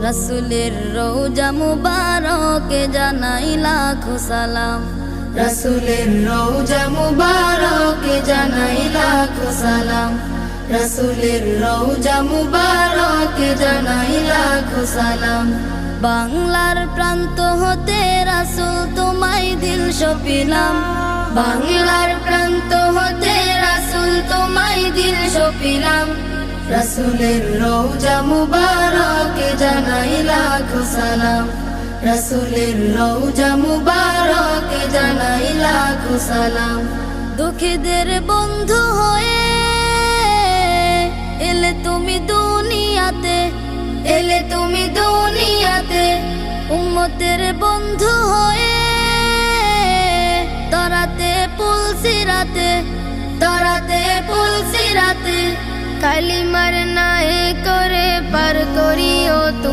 রাসূলের রওজা মুবারকে জানাই লাখো সালাম, রাসূলের রওজা মুবারকে জানাই লাখো সালাম, রাসূলের রওজা মুবারকে জানাই লাখো সালাম। বাংলার প্রান্ত হতে রাসূল তোমায় দিল সপিলাম, বাংলার প্রান্ত হতে রাসূল তোমায় দিল সপিলাম, রাসূলের রওজা মুবারকে জানাই লাখো সালাম, রাসূলের রওজা মুবারকে জানাই লাখো সালাম। দুঃখীদের বন্ধু হয়ে এলে তুমি দুনিয়াতে, এলে তুমি দুনিয়াতে, উম্মতের বন্ধু হয়ে তরাতে পুলসিরাতে, তরাতে পুলসিরাতে, কালিমার নায়ে করে পার করিও তুমি।